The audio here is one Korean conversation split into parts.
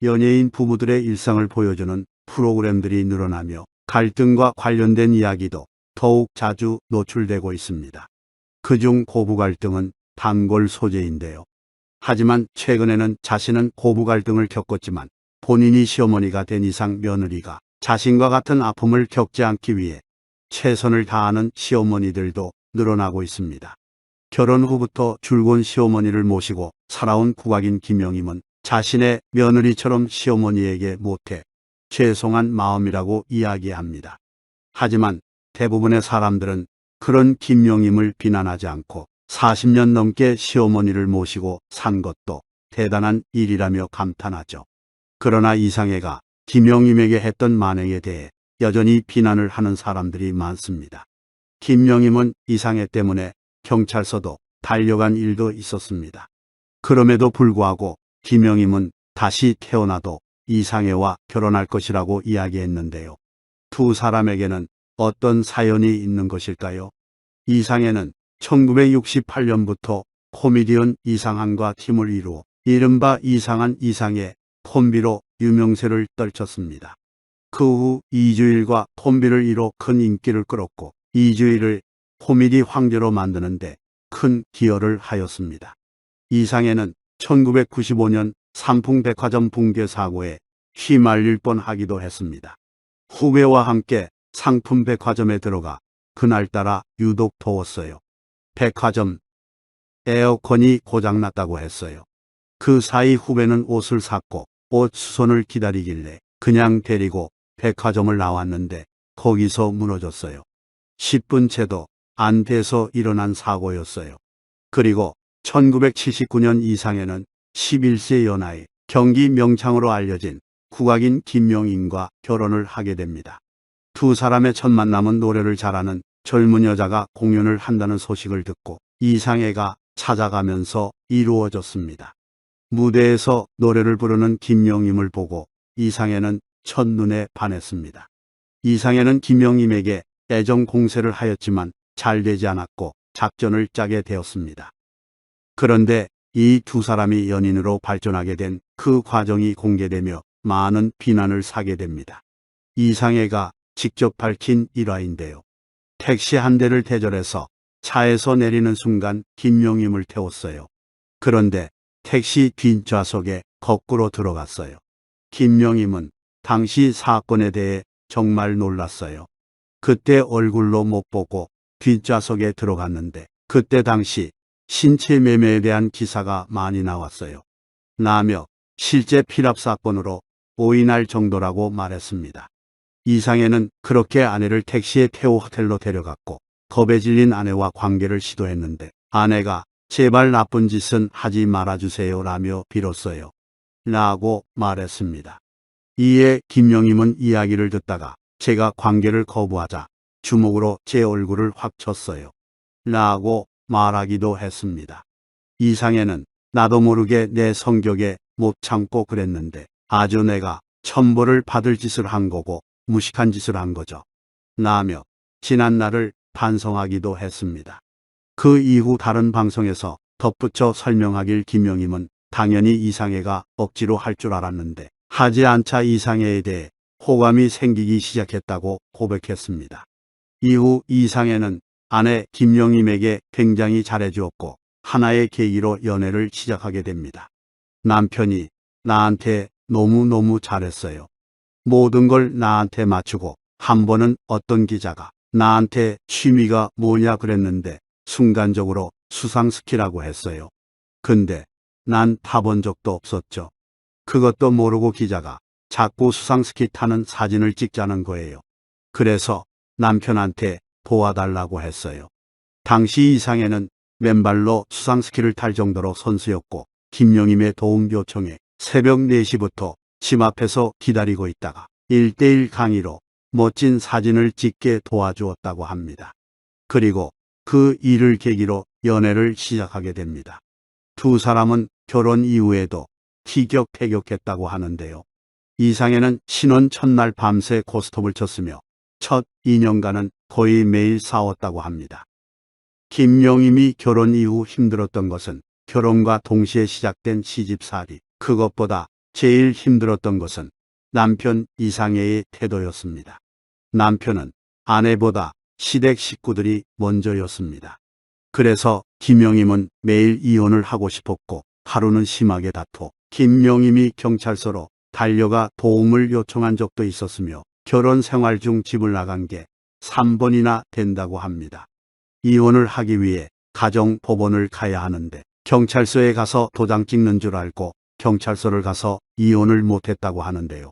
연예인 부부들의 일상을 보여주는 프로그램들이 늘어나며 갈등과 관련된 이야기도 더욱 자주 노출되고 있습니다. 그중 고부 갈등은 단골 소재인데요. 하지만 최근에는 자신은 고부 갈등을 겪었지만 본인이 시어머니가 된 이상 며느리가 자신과 같은 아픔을 겪지 않기 위해 최선을 다하는 시어머니들도 늘어나고 있습니다. 결혼 후부터 줄곧 시어머니를 모시고 살아온 국악인 김영임은 자신의 며느리처럼 시어머니에게 못해 죄송한 마음이라고 이야기합니다. 하지만 대부분의 사람들은 그런 김영임을 비난하지 않고 40년 넘게 시어머니를 모시고 산 것도 대단한 일이라며 감탄하죠. 그러나 이상해가 김영임에게 했던 만행에 대해 여전히 비난을 하는 사람들이 많습니다. 김영임은 이상해 때문에 경찰서도 달려간 일도 있었습니다. 그럼에도 불구하고 김영임은 다시 태어나도 이상해와 결혼할 것이라고 이야기했는데요. 두 사람에게는 어떤 사연이 있는 것일까요? 이상해는 1968년부터 코미디언 이상한과 팀을 이루어 이른바 이상한 이상해 콤비로 유명세를 떨쳤습니다. 그 후 이주일과 콤비를 이뤄 큰 인기를 끌었고 이주일을 코미디 황제로 만드는데 큰 기여를 하였습니다. 이상해는 1995년 삼풍백화점 붕괴 사고에 휘말릴 뻔하기도 했습니다. 후배와 함께 상품백화점에 들어가 그날따라 유독 더웠어요. 백화점 에어컨이 고장났다고 했어요. 그 사이 후배는 옷을 샀고 옷 수선을 기다리길래 그냥 데리고 백화점을 나왔는데 거기서 무너졌어요. 10분 채도 안 돼서 일어난 사고였어요. 그리고 1979년 이상해는 11세 연하에 경기 명창으로 알려진 국악인 김영임과 결혼을 하게 됩니다. 두 사람의 첫 만남은 노래를 잘하는 젊은 여자가 공연을 한다는 소식을 듣고 이상해가 찾아가면서 이루어졌습니다. 무대에서 노래를 부르는 김영임을 보고 이상해는 첫눈에 반했습니다. 이상해는 김영임에게 애정 공세를 하였지만 잘 되지 않았고 작전을 짜게 되었습니다. 그런데 이 두 사람이 연인으로 발전하게 된 그 과정이 공개되며 많은 비난을 사게 됩니다. 이상해가 직접 밝힌 일화인데요. 택시 한 대를 대절해서 차에서 내리는 순간 김영임을 태웠어요. 그런데 택시 뒷좌석에 거꾸로 들어갔어요. 김영임은 당시 사건에 대해 정말 놀랐어요. 그때 얼굴로 못 보고 뒷좌석에 들어갔는데 그때 당시 신체 매매에 대한 기사가 많이 나왔어요. 나며 실제 피랍 사건으로 오인할 정도라고 말했습니다. 이상해는 그렇게 아내를 택시에 태워 호텔로 데려갔고 겁에 질린 아내와 관계를 시도했는데 아내가 제발 나쁜 짓은 하지 말아주세요 라며 빌었어요. 라고 말했습니다. 이에 김영임은 이야기를 듣다가 제가 관계를 거부하자 주먹으로 제 얼굴을 확 쳤어요. 라고 말하기도 했습니다. 이상해는 나도 모르게 내 성격에 못 참고 그랬는데 아주 내가 천벌을 받을 짓을 한 거고 무식한 짓을 한 거죠. 라며 지난 날을 반성하기도 했습니다. 그 이후 다른 방송에서 덧붙여 설명하길 김영임은 당연히 이상해가 억지로 할 줄 알았는데 하지 않자 이상해에 대해 호감이 생기기 시작했다고 고백했습니다. 이후 이상해는 아내 김영임에게 굉장히 잘해주었고 하나의 계기로 연애를 시작하게 됩니다. 남편이 나한테 너무너무 잘했어요. 모든 걸 나한테 맞추고 한 번은 어떤 기자가 나한테 취미가 뭐냐 그랬는데 순간적으로 수상스키라고 했어요. 근데 난 타본 적도 없었죠. 그것도 모르고 기자가 자꾸 수상스키 타는 사진을 찍자는 거예요. 그래서 남편한테 도와달라고 했어요. 당시 이상해는 맨발로 수상스키를 탈 정도로 선수였고 김영임의 도움 요청에 새벽 4시부터 집 앞에서 기다리고 있다가 1:1 강의로 멋진 사진을 찍게 도와주었다고 합니다. 그리고 그 일을 계기로 연애를 시작하게 됩니다. 두 사람은 결혼 이후에도 티격태격했다고 하는데요. 이상해는 신혼 첫날 밤새 고스톱을 쳤으며 첫 2년간은 거의 매일 싸웠다고 합니다. 김영임이 결혼 이후 힘들었던 것은 결혼과 동시에 시작된 시집살이, 그것보다 제일 힘들었던 것은 남편 이상해의 태도였습니다. 남편은 아내보다 시댁 식구들이 먼저였습니다. 그래서 김영임은 매일 이혼을 하고 싶었고 하루는 심하게 다투어 김영임이 경찰서로 달려가 도움을 요청한 적도 있었으며 결혼 생활 중 집을 나간 게 3번이나 된다고 합니다. 이혼을 하기 위해 가정법원을 가야 하는데 경찰서에 가서 도장 찍는 줄 알고 경찰서를 가서 이혼을 못했다고 하는데요.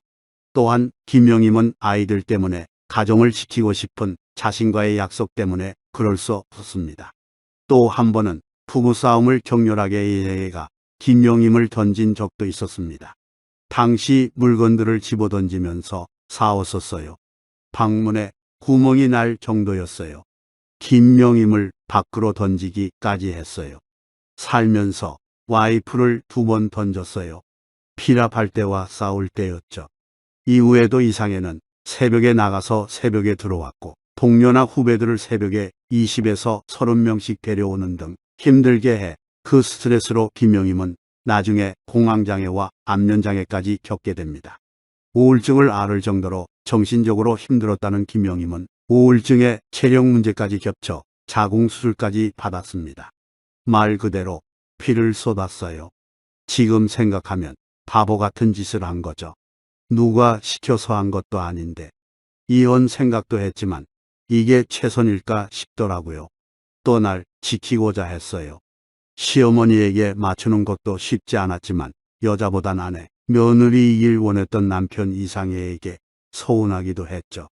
또한 김영임은 아이들 때문에 가정을 지키고 싶은 자신과의 약속 때문에 그럴 수 없었습니다. 또 한 번은 부부싸움을 격렬하게 얘가 김영임을 던진 적도 있었습니다. 당시 물건들을 집어던지면서 싸웠었어요. 방문에 구멍이 날 정도였어요. 김영임을 밖으로 던지기까지 했어요. 살면서 와이프를 2번 던졌어요. 피랍할 때와 싸울 때였죠. 이후에도 이상해는 새벽에 나가서 새벽에 들어왔고 동료나 후배들을 새벽에 20에서 30명씩 데려오는 등 힘들게 해 그 스트레스로 김영임은 나중에 공황장애와 안면장애까지 겪게 됩니다. 우울증을 앓을 정도로 정신적으로 힘들었다는 김영임은 우울증에 체력 문제까지 겹쳐 자궁수술까지 받았습니다. 말 그대로 피를 쏟았어요. 지금 생각하면 바보 같은 짓을 한 거죠. 누가 시켜서 한 것도 아닌데 이혼 생각도 했지만 이게 최선일까 싶더라고요. 또 날 지키고자 했어요. 시어머니에게 맞추는 것도 쉽지 않았지만 여자보단 아내, 며느리이길 원했던 남편 이상해에게 서운하기도 했죠.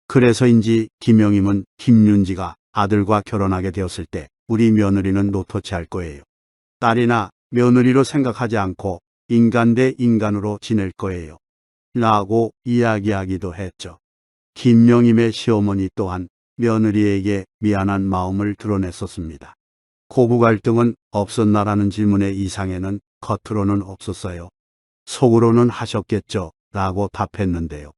그래서인지 김영임은 김윤지가 아들과 결혼하게 되었을 때 우리 며느리는 노토치 할 거예요. 딸이나 며느리로 생각하지 않고 인간 대 인간으로 지낼 거예요. 라고 이야기하기도 했죠. 김영임의 시어머니 또한 며느리에게 미안한 마음을 드러냈었습니다. 고부 갈등은 없었나라는 질문에 이상해는 겉으로는 없었어요. 속으로는 하셨겠죠 라고 답했는데요.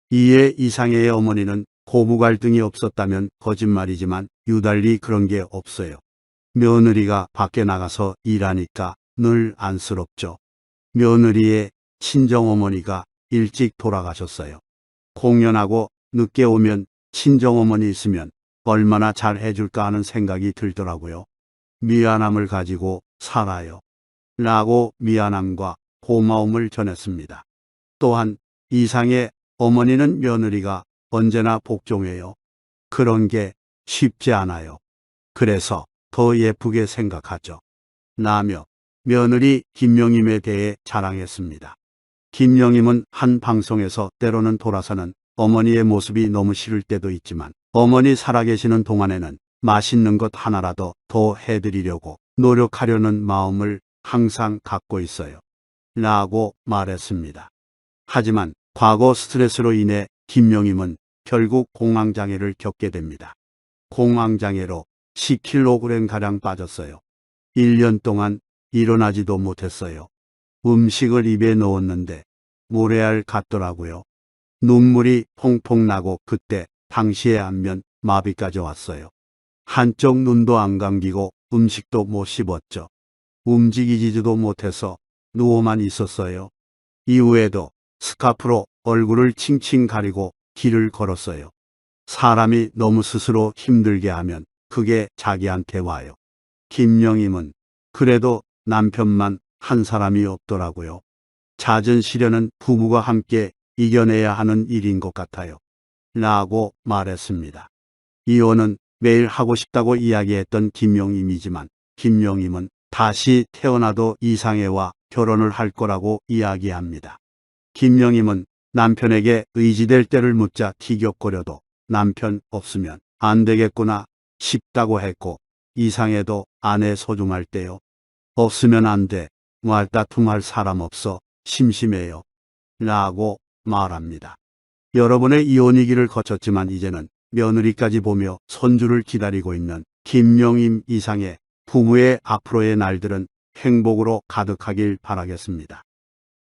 이에 이상해의 어머니는 고부 갈등이 없었다면 거짓말이지만 유달리 그런 게 없어요. 며느리가 밖에 나가서 일하니까 늘 안쓰럽죠. 며느리의 친정어머니가 일찍 돌아가셨어요. 공연하고 늦게 오면 친정어머니 있으면 얼마나 잘 해줄까 하는 생각이 들더라고요. 미안함을 가지고 살아요. 라고 미안함과 고마움을 전했습니다. 또한 이상의 어머니는 며느리가 언제나 복종해요. 그런 게 쉽지 않아요. 그래서 더 예쁘게 생각하죠. 라며 며느리 김영임에 대해 자랑했습니다. 김영임은 한 방송에서 때로는 돌아서는 어머니의 모습이 너무 싫을 때도 있지만 어머니 살아계시는 동안에는 맛있는 것 하나라도 더 해드리려고 노력하려는 마음을 항상 갖고 있어요. 라고 말했습니다. 하지만 과거 스트레스로 인해 김영임은 결국 공황장애를 겪게 됩니다. 공황장애로 10kg가량 빠졌어요. 1년 동안 일어나지도 못했어요. 음식을 입에 넣었는데 모래알 같더라고요. 눈물이 퐁퐁 나고 그때 당시에 안면 마비까지 왔어요. 한쪽 눈도 안 감기고 음식도 못 씹었죠. 움직이지도 못해서 누워만 있었어요. 이후에도 스카프로 얼굴을 칭칭 가리고 길을 걸었어요. 사람이 너무 스스로 힘들게 하면 그게 자기한테 와요. 김영임은 그래도 남편만 한 사람이 없더라고요. 잦은 시련은 부부가 함께 이겨내야 하는 일인 것 같아요. 라고 말했습니다. 이혼은 매일 하고 싶다고 이야기했던 김영임이지만 김영임은 다시 태어나도 이상해와 결혼을 할 거라고 이야기합니다. 김영임은 남편에게 의지될 때를 묻자 티격거려도 남편 없으면 안 되겠구나 싶다고 했고 이상해도 아내 소중할 때요. 없으면 안 돼. 말다툼할 사람 없어. 심심해요. 라고 말합니다. 여러분의 이혼위기를 거쳤지만 이제는 며느리까지 보며 손주를 기다리고 있는 김영임 이상의 부부의 앞으로의 날들은 행복으로 가득하길 바라겠습니다.